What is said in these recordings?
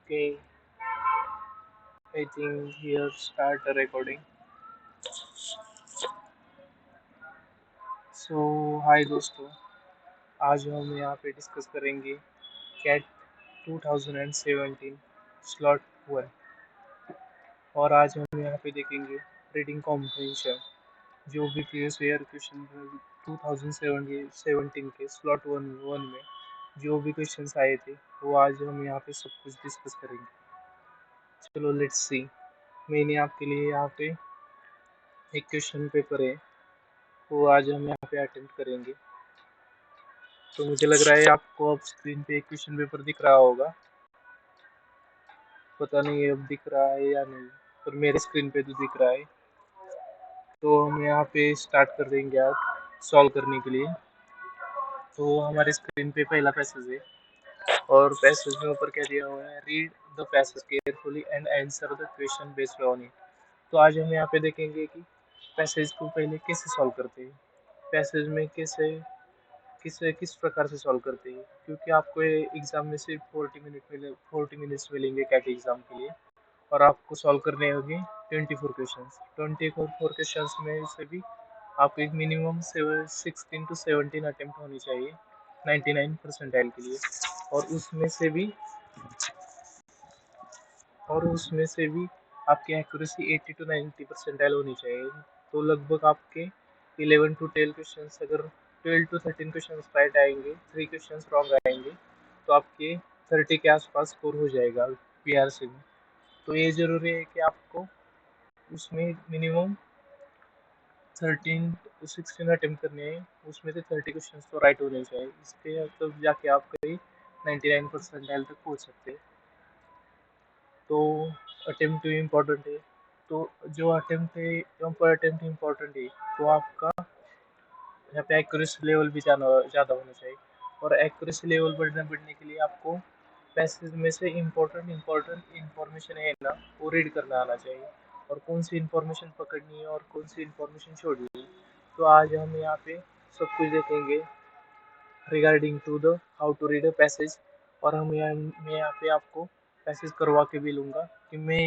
Okay, I think here start the recording. So हाय दोस्तों, आज हम यहाँ पे डिस्कस करेंगे कैट 2017 स्लॉट 1 और आज हम यहाँ पे देखेंगे रीडिंग कॉम्प्रिहेंशन जो भी प्रीवियस ईयर क्वेश्चन 2017 के स्लॉट वन में जो भी क्वेश्चंस आए थे वो आज हम यहाँ पे सब कुछ डिस्कस करेंगे। चलो लेट्स सी। मैंने आपके लिए यहाँ पे एक क्वेश्चन पेपर है वो आज हम यहाँ पे अटेम्प्ट करेंगे। तो मुझे लग रहा है आपको अब स्क्रीन पे एक क्वेश्चन पेपर दिख रहा होगा। पता नहीं अब दिख रहा है या नहीं, पर मेरे स्क्रीन पे तो दिख रहा है। तो हम यहाँ पे स्टार्ट कर देंगे आप सॉल्व करने के लिए। तो हमारे स्क्रीन पे पहला पैसेज है और पैसेज में ऊपर क्या दिया हुआ है, read the passage carefully and answer the question based on it. तो आज हम यहाँ पे देखेंगे कि पैसेज को पहले कैसे सॉल्व करते हैं, पैसेज में कैसे किस प्रकार से सॉल्व करते हैं, क्योंकि आपको एग्जाम में सिर्फ 40 मिनट्स मिलेंगे कैट एग्जाम के लिए और आपको सॉल्व करने होंगे 24 क्वेश्चंस में से भी आपको एक मिनिमम 16 to 17 अटेम्प्ट होनी चाहिए 99 परसेंटाइल के लिए। और उसमें से भी आपकी एक्यूरेसी 80 to 90 परसेंटाइल होनी चाहिए। तो लगभग आपके 11 to 12 क्वेश्चन, अगर 12 to 13 क्वेश्चन राइट आएंगे, 3 क्वेश्चन रॉन्ग आएंगे, तो आपके 30 के आसपास स्कोर हो जाएगा पीआरसी में। तो ये ज़रूरी है कि आपको उसमें मिनिमम 16 अटेम्प्ट करने हैं, उसमें से 30 क्वेश्चन तो राइट होने चाहिए, इसके तब जाके आप कहीं 99 परसेंटाइल तक पहुँच सकते हैं। तो अटेम्प्ट भी इम्पोर्टेंट है। तो जो पर अटेम्प्ट इम्पोर्टेंट है, तो आपका यहाँ पे एक्यूरेसी लेवल भी ज़्यादा होना चाहिए। और एक्यूरेसी लेवल बढ़ने के लिए आपको पैसेज में से इम्पोर्टेंट इंफॉर्मेशन है ना, वो रीड करना आना चाहिए और कौन सी इंफॉर्मेशन पकड़नी है और कौन सी इंफॉर्मेशन छोड़नी है। तो आज हम यहाँ पे सब कुछ देखेंगे regarding to the how to read a passage. और मैं यहाँ पे आपको पैसेज करवा के भी लूँगा कि मैं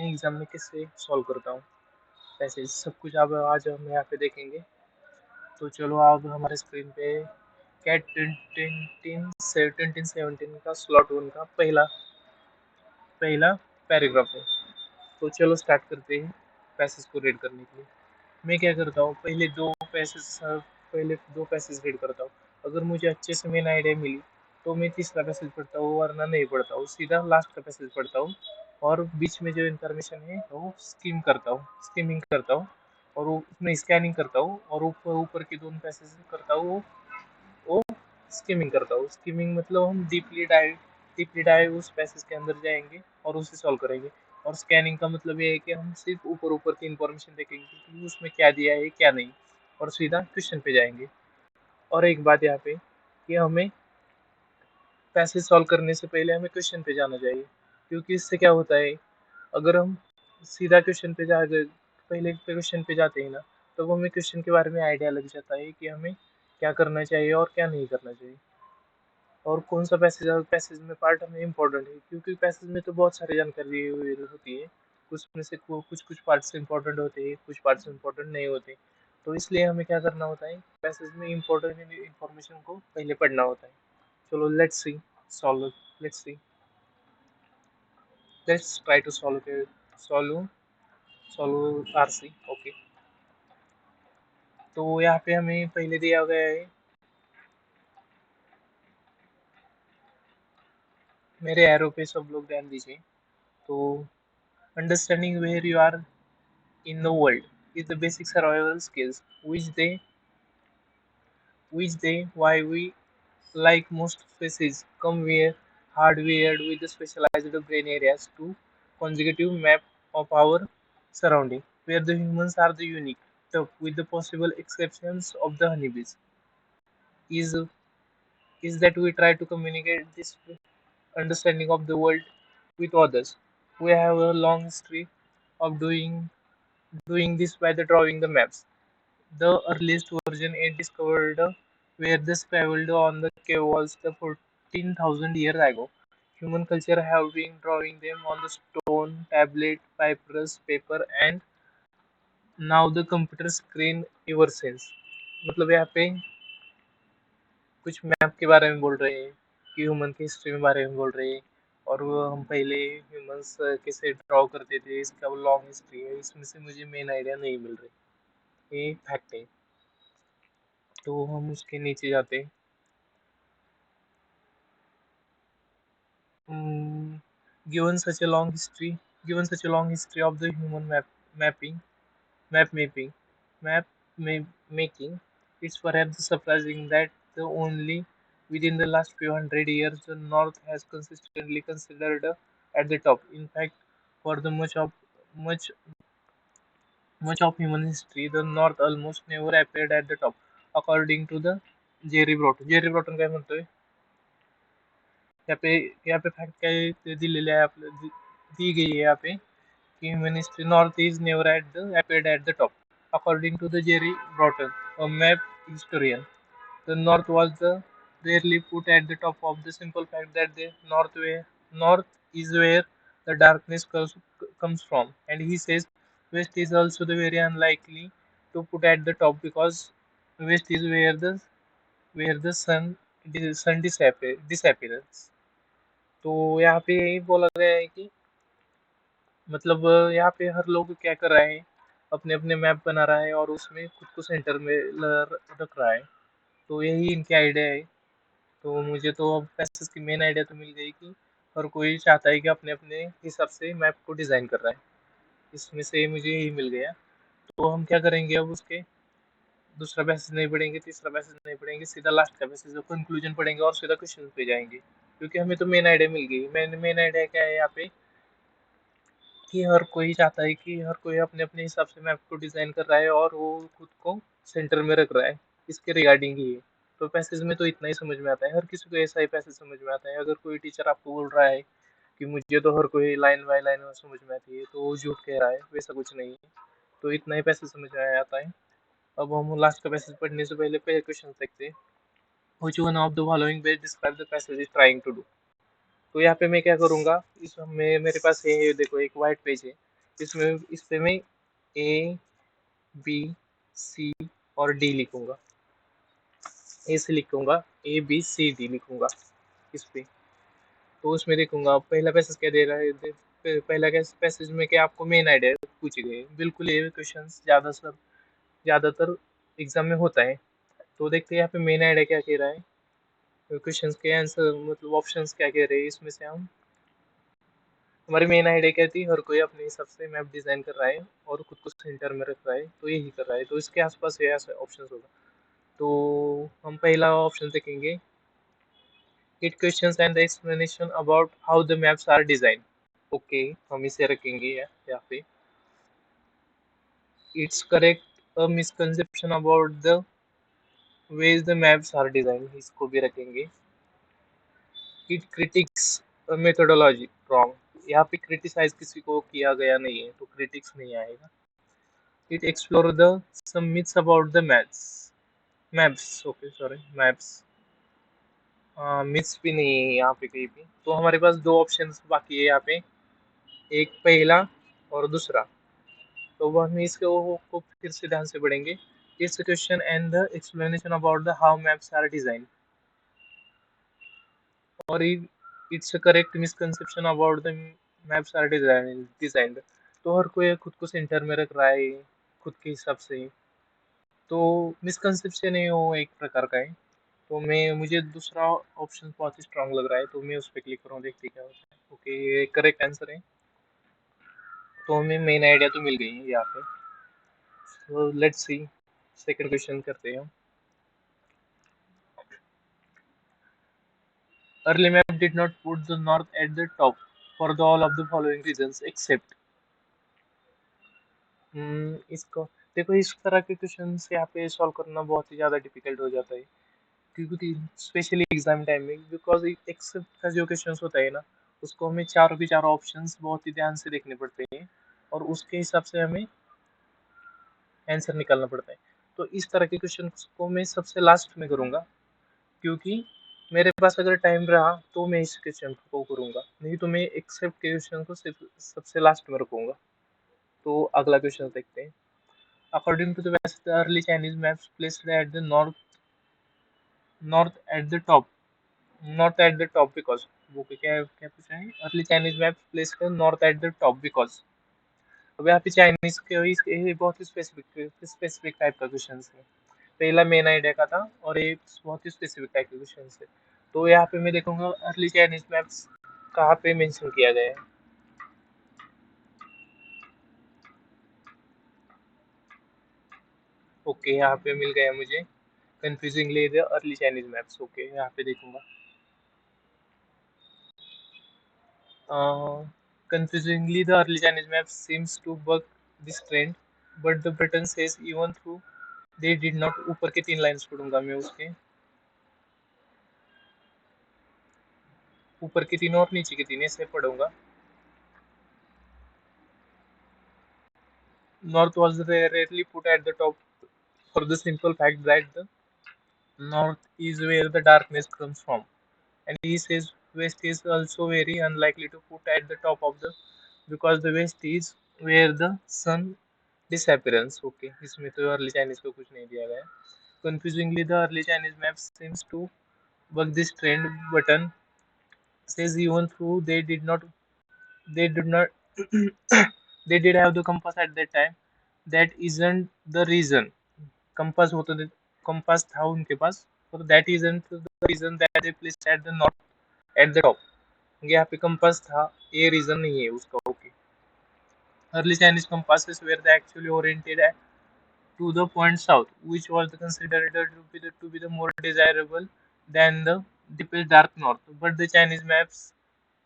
एग्ज़ाम में कैसे सॉल्व करता हूँ पैसेज, सब कुछ अब आज हम यहाँ पे देखेंगे। तो चलो आप हमारे स्क्रीन पे कैट 2017 का स्लॉट वन का पहला पहला पैराग्राफ है। तो चलो स्टार्ट करते हैं पैसेज को रीड करने के लिए। मैं क्या करता हूँ, पहले दो पैसेज रीड करता हूँ। अगर मुझे अच्छे से मेन आइडिया मिली तो मैं तीसरा पैसेज पढ़ता हूँ, वरना नहीं पढ़ता हूँ, सीधा लास्ट का पैसेज पढ़ता हूँ। और बीच में जो इन्फॉर्मेशन है वो स्कीमिंग करता हूँ और उसमें स्कैनिंग करता हूँ और ऊपर ऊपर के दोनों पैसेज करता हूँ वो स्किमिंग करता हूँ। स्किमिंग मतलब हम डीपली डाइव उस पैसेज के अंदर जाएंगे और उसे सॉल्व करेंगे। और स्कैनिंग का मतलब ये है कि हम सिर्फ ऊपर ऊपर की इंफॉर्मेशन देखेंगे कि उसमें क्या दिया है क्या नहीं, और सीधा क्वेश्चन पे जाएंगे। और एक बात यहाँ पे कि हमें पैसेज सॉल्व करने से पहले हमें क्वेश्चन पे जाना चाहिए, क्योंकि इससे क्या होता है, अगर हम सीधा क्वेश्चन पे जा पहले क्वेश्चन पे जाते हैं ना, तो वो हमें क्वेश्चन के बारे में आइडिया लग जाता है कि हमें क्या करना चाहिए और क्या नहीं करना चाहिए और कौन सा पैसेज में पार्ट हमें इम्पोर्टेंट है, क्योंकि पैसेज में तो बहुत सारी जानकारी होती है। कुछ में से कुछ कुछ पार्ट्स इम्पोर्टेंट होते हैं, कुछ पार्ट्स इम्पोर्टेंट नहीं होते। तो इसलिए हमें क्या करना होता है, पैसेज में इम्पोर्टेंट इन्फॉर्मेशन को पहले पढ़ना होता है। चलो solve let's see let's try to solve solve RC. Okay, तो यहाँ पे हमें पहले दिया गया है, मेरे एरो पे सब लोग ध्यान दीजिए। तो understanding where you are in the world is the basic survival skills which they why we like most species come where hardwired with the specialized brain areas to consecutive map of our surrounding, where the humans are the unique tough with the possible exceptions of the honeybees is is that we try to communicate this understanding of the world with others. We have a long history of doing this by the drawing the maps. The earliest version is discovered where they traveled on the cave walls the 14,000 years ago. Human culture have been drawing them on the stone, tablet, papyrus, paper and now the computer screen ever since. मतलब यहाँ पे कुछ map के बारे में बोल रहे हैं कि ह्यूमन की हिस्ट्री में बारे में बोल रहे हैं और वो हम पहले ह्यूमंस कैसे ड्रॉ करते थे इसका वो लॉन्ग हिस्ट्री है इसमें से मुझे मेन आइडिया नहीं मिल रही ये फैक्ट है तो हम उसके नीचे जाते हैं Hmm, given such a long history, given such a long history of the human mapping, map mapping, making, it's perhaps surprising that the only within the last few hundred years the North has consistently considered at the top. In fact, for the much much of human history, the North almost never appeared at the top, according to the Jerry Broughton. Jerry Broughton काय म्हणतोय यहाँ पे fact क्या दिलेलं आहे आपलं दी गई है यहाँ पे कि human history North is never appeared at the top. According to the Jerry Broughton, a map historian, the North was rarely put at the top of the simple fact that the North is where the darkness comes from, and he says West is also the very unlikely to put at the top because West is where the sun disappears. तो यहाँ पे यही बोला गया है कि मतलब यहाँ पे हर लोग क्या कर रहा है अपने अपने मैप बना रहा है और उसमें खुद को सेंटर में रख रहा है तो यही इनकी आइडिया है तो मुझे तो अब पैसेज की मेन आइडिया तो मिल गई कि हर कोई चाहता है कि अपने अपने हिसाब से मैप को डिज़ाइन कर रहा है इसमें से मुझे यही मिल गया तो हम क्या करेंगे अब उसके दूसरा पैसेज नहीं पढ़ेंगे तीसरा पैसेज नहीं पढ़ेंगे सीधा लास्ट का पैसेज कंक्लूजन पढ़ेंगे और सीधा क्वेश्चन पे जाएंगे क्योंकि हमें तो मेन आइडिया मिल गई मेन आइडिया क्या है यहाँ पे कि हर कोई चाहता है कि हर कोई अपने अपने हिसाब से मैप को डिज़ाइन कर रहा है और वो खुद को सेंटर में रख रहा है इसके रिगार्डिंग ही है तो पैसेज में तो इतना ही समझ में आता है हर किसी को ऐसा ही पैसेज समझ में आता है अगर कोई टीचर आपको बोल रहा है कि मुझे तो हर कोई लाइन बाय लाइन समझ में आती है तो वो झूठ कह रहा है वैसा कुछ नहीं है तो इतना ही पैसेज समझ में आता है अब हम लास्ट का पैसेज पढ़ने से पहले क्वेश्चन देखते हैं which one of the following page describe the passage is trying to do तो यहाँ पे मैं क्या करूँगा इसमें मेरे पास ये देखो एक वाइट पेज है इसमें इस पे मैं ए बी सी और डी लिखूंगा ए से लिखूंगा ए बी सी डी लिखूंगा इस पे तो उसमें देखूंगा पहला पैसेज क्या दे रहा है पहला पैसेज में क्या आपको मेन आइडिया पूछे गए बिल्कुल ये क्वेश्चन ज़्यादातर एग्जाम में होता है तो देखते हैं यहाँ पे मेन आइडिया क्या कह रहा है क्वेश्चंस के आंसर मतलब ऑप्शंस क्या कह रहे हैं इसमें से हम हमारी मेन आइडिया क्या थी हर कोई अपने हिसाब से मैप डिज़ाइन कर रहा है और खुद को सेंटर में रख रहा है तो यही कर रहा है तो इसके आसपास ये ऐसा ऑप्शन होगा तो हम पहला ऑप्शन देखेंगे it questions and the explanation about how the maps are design okay हम इसे रखेंगे यहाँ पे it's correct a misconception about the ways the maps are design इसको भी रखेंगे इट क्रिटिक्स मेथोडोलॉजी रॉन्ग यहाँ पे क्रिटिसाइज किसी को किया गया नहीं है तो क्रिटिक्स नहीं आएगा It explore the some myths about the maps. Okay, sorry, maps. myths भी नहीं है यहाँ पे कहीं भी तो हमारे पास दो ऑप्शंस बाकी है यहाँ पे एक पहला और दूसरा तो वो हम इसको को फिर से ध्यान से पढ़ेंगे its question and the explanation about the how maps are design और its correct misconception about the maps are designed तो हर कोई खुद को सेंटर में रख रहा है खुद के हिसाब से तो मिसकंसेप्शन है वो एक प्रकार का है तो मैं मुझे दूसरा ऑप्शन बहुत ही स्ट्रांग लग रहा है तो मैं उस पर क्लिक करूँ देखते क्या होता है ओके ये करेक्ट आंसर है तो हमें मेन आइडिया तो मिल गई है यहाँ पे तो लेट्स सी सेकंड क्वेश्चन करते हैं हम early map did not put the north at the top for the all of the following reasons except इसको देखो इस तरह के क्वेश्चन यहाँ पे सॉल्व करना बहुत ही ज़्यादा डिफिकल्ट हो जाता है क्योंकि स्पेशली एग्जाम टाइम में बिकॉज एक्सेप्ट का जो क्वेश्चन होता है ना उसको हमें चारों के चारों ऑप्शंस बहुत ही ध्यान से देखने पड़ते हैं और उसके हिसाब से हमें आंसर निकालना पड़ता है तो इस तरह के क्वेश्चन को मैं सबसे लास्ट में करूँगा क्योंकि मेरे पास अगर टाइम रहा तो मैं इस क्वेश्चन को करूंगा, नहीं तो मैं एक्सेप्ट क्वेश्चन को सिर्फ सबसे लास्ट में रखूंगा। तो अगला क्वेश्चन देखते हैं। According to the west, the early Chinese maps placed at the north at the top, north at the top because, वो क्या क्या पूछा है, early Chinese maps placed north at the top because. अब यहाँ पे चाइनीज के ये बहुत ही स्पेसिफिक स्पेसिफिक टाइप का क्वेश्चन है। पहला मेन आइडिया का था और ये बहुत ही स्पेसिफिक टाइप के क्वेश्चन है। तो यहाँ पे मैं देखूंगा अर्ली चाइनीज मैप्स कहाँ पे मेंशन किया गया है। ओके, यहाँ पे मिल गया मुझे confusingly the early Chinese maps. Okay, यहाँ पे देखूंगा। Confusingly, the early Chinese map seems to buck this trend, but the pattern says even through they did not। ऊपर के 3 लाइन्स पढ़ूंगा मैं उसके, ऊपर के 3 और नीचे के 3 ऐसे पढ़ूंगा। North was rarely put at the top for the simple fact that the north is where the darkness comes from, and he says west is also very unlikely to put at the top of the, because the west is where the sun disappearance। Okay, इसमें तो early Chinese को कुछ नहीं दिया गया है। Confusingly, the early Chinese map seems to buck this trend. Button says even though they did not, they did have the compass at that time. That isn't the reason. Compass होता तो compass था उनके पास, पर that isn't the reason that they placed at the north at the top। यहाँ पे compass था, ये reason नहीं है उसका। Okay, early Chinese compasses were the actually oriented at to the point south, which was considered to be the more desirable than the deepest dark north. But the Chinese maps,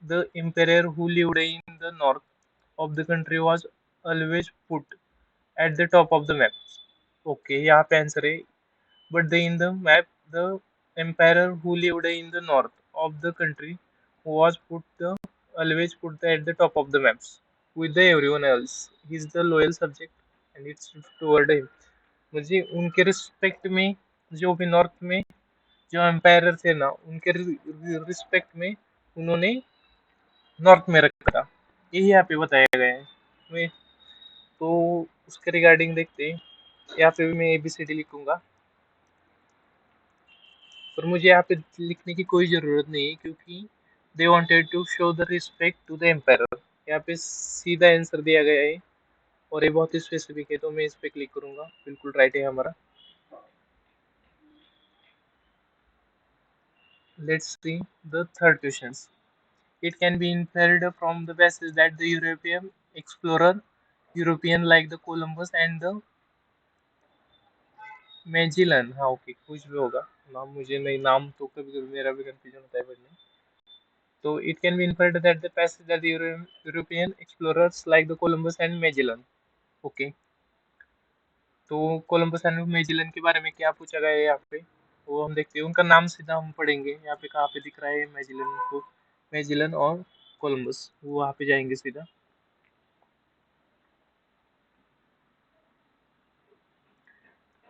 the emperor who lived in the north of the country was always put at the top of the map। Okay, यहाँ पे answer है। But in the map, the emperor who lived in the north of the country was always put at the top of the maps with the everyone else. He is the loyal subject and it's toward him। मुझे उनके respect में, जो भी north में जो empire थे ना, उनके रिस्पेक्ट में उन्होंने नॉर्थ में रखा था। यही यहाँ पे बताया गया है। मैं तो उसके रिगार्डिंग देखते हैं। यहाँ पे भी मैं ABCD लिखूंगा, पर मुझे यहाँ पे लिखने की कोई ज़रूरत नहीं है क्योंकि they wanted to show the respect to the empire. यहाँ पे सीधा आंसर दिया गया है और ये बहुत ही स्पेसिफिक है, तो मैं इस पे क्लिक करूंगा। बिल्कुल राइट है हमारा। Let's see the third question. It can be inferred from the passage that the European explorer, European like the Columbus and the Magellan, हाँ ओके, कुछ भी होगा, नाम मुझे नहीं, नाम तो कभी कभी मेरा भी कंफ्यूजन होता है पढ़ने। तो it can be inferred that the passage that the European explorers like the Columbus and Magellan। Okay, तो कोलंबस एंड मेजेलन के बारे में क्या पूछा गया है यहाँ पे, वो हम देखते हैं। उनका नाम सीधा हम पढ़ेंगे। यहाँ पे कहाँ पे दिख रहा है मेजेलन को, मेजेलन और कोलंबस, वो वहाँ पे जाएंगे सीधा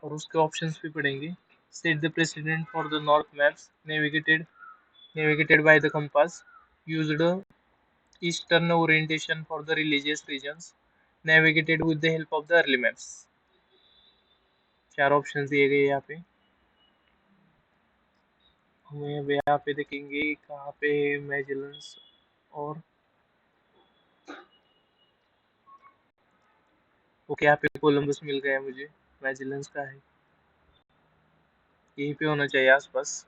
और उसके ऑप्शंस भी पढ़ेंगे। Set the president for the north maps navigated by the compass, used eastern orientation for the religious reasons, navigated with the help of the early maps. 4 options दिए गए यहाँ पे। हमें अब यहाँ पे देखेंगे कहाँ पे मैजेलन्स और ओके, यहाँ पे कोलंबस मिल गया मुझे। मैजेलन्स का है, यहीं पे होना चाहिए आसपास।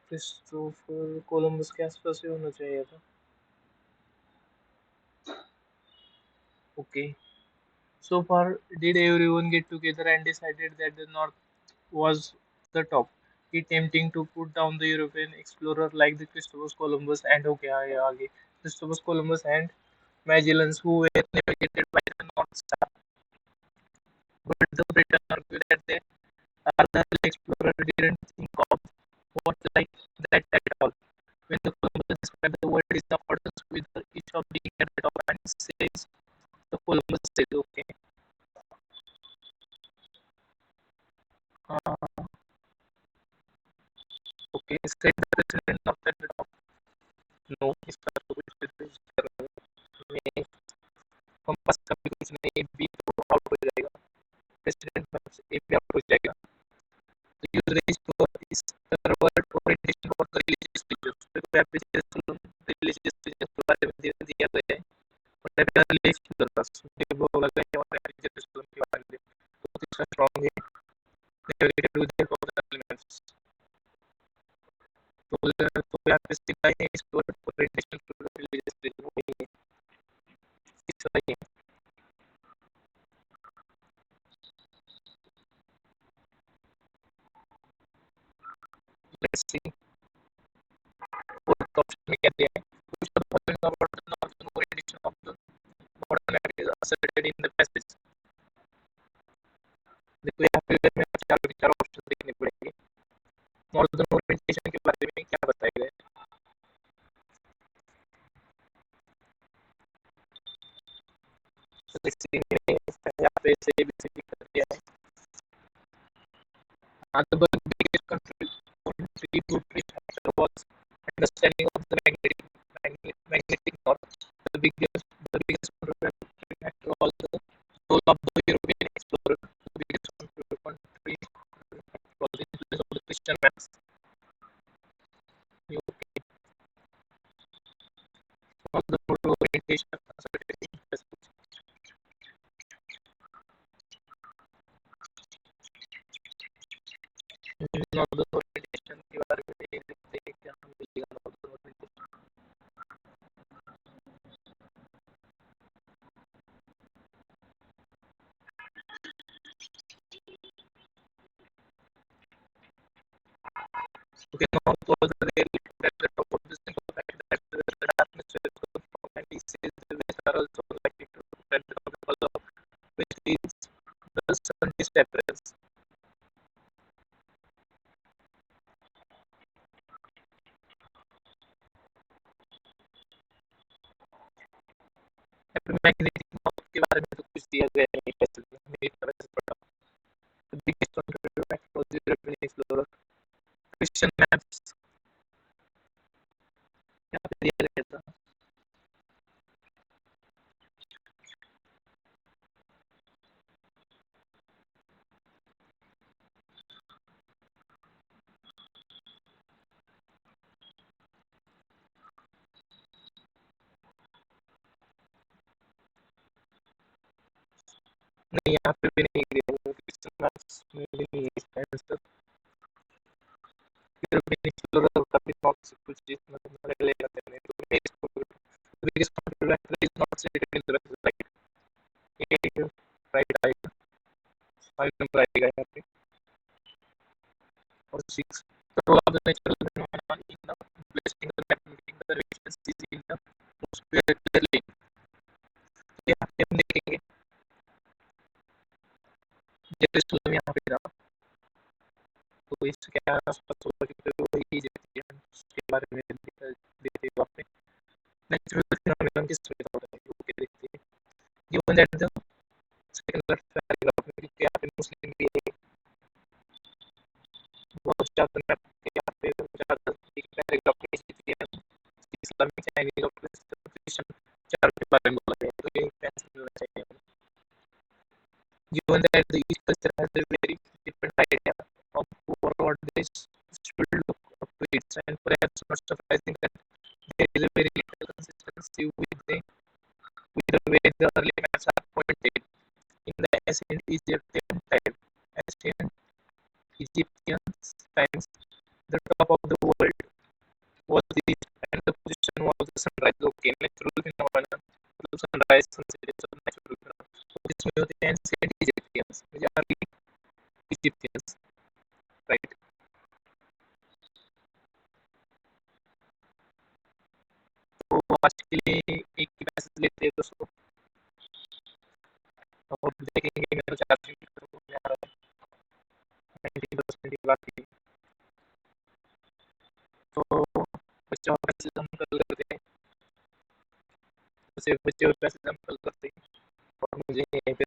क्रिस्टोफर कोलंबस के आसपास ही होना चाहिए था। Okay, so far did everyone get together and decided that the north was the top, it tempting to put down the European explorer like the Christopher Columbus and okay, आगे आगे Christopher Columbus and Magellans who were navigated by the north star, but the Britain argued that they Other explorer didn't think of what like that at all. When the Columbus described the world is the accordance with each of the at the top and says the Columbus says okay. Uh, okay, said the president of the top. No, इसका तो कुछ में compass का भी कुछ नहीं B तो out हो जाएगा प्रेसिडेंट ए भी आउट हो जाएगा तो यूज रेज टू इस server orientation for the religious teachers तो एप्लीकेशन रिलीजियस टीचर्स के बारे में दिया गया है और डेफिनेटली एक्सप्लोर कर सकते हो वो लगा है और रिलीजियस के बारे में तो इसका स्ट्रांग है related with the elements तो यहाँ पे सीधा ही explore orientation to the religious teachers इस तरह let's see fourth option में कहते हैं which of the following about the northern orientation of the modern language is asserted in the passage देखो यहाँ पे हमें चार ऑप्शन देखने पड़ेंगे नॉर्दर्न ओरिएंटेशन के बारे में क्या बताया गया है यहाँ पे से ABCD कर दिया है the biggest contributory to pressure was understanding of the magnetic north. The biggest contributory factor was the role of the European explorer. The biggest contributory was the influence of the Christian maps. Of the orientation of the orientation के बारे में देखते हैं क्या मिलेगा northern orientation Okay, now for the reality that about this thing of fact that the darkness will come from and he says the ways are also likely to spread because of which is the sun disappears. Magnetic north के बारे में तो कुछ दिया गया नहीं पैसे मेरी तरफ से पढ़ा the biggest contributor factor was the European explorer Christian maps यहाँ पे दिया गया था नहीं यहाँ पे भी नहीं दिया Christian maps में भी नहीं है इसका आंसर European explorer का भी नॉट से कुछ चीज मतलब ले लेते हैं तो मैं इसको biggest contributor factor is not stated in the website ये राइट आएगा 5 नंबर आएगा यहाँ पे और 6 the role of the natural phenomenon in the investing the mathematical derivation is in the most clearly यहाँ पे हम देखेंगे जेरूसलम यहाँ पे था तो इसके आसपास होगा कि वही के बारे में देते हो आपने नेचुरल फिनोमेनन किस में होता है वो क्या देखते हैं given that the second paragraph में यहाँ पे मुस्लिम भी है बहुत ज़्यादा यहाँ पे ज़्यादा एक पैराग्राफ में स्थिति है इस्लामिक चाइनीज और क्रिश्चियन चार के बारे में बोला गया है तो ये आंसर मिलना चाहिए given that the each culture has a very different idea of what they should look up to it and perhaps not surprising that there is a very little consistency with the way the early maps are pointed in the ancient Egyptian times the top of the world was the east and the position was the sunrise okay natural phenomenon sunrise sunset is a natural phenomenon so इसमें होते हैं ancient Egyptians Egyptians right तो आज के लिए एक ही message लेते हैं दोस्तों और देखेंगे मेरा चार्जिंग बच्चों और पैसेज हम कल करते हैं, उसे बच्चे और पैसेज हम कल करते हैं और मुझे यहीं पे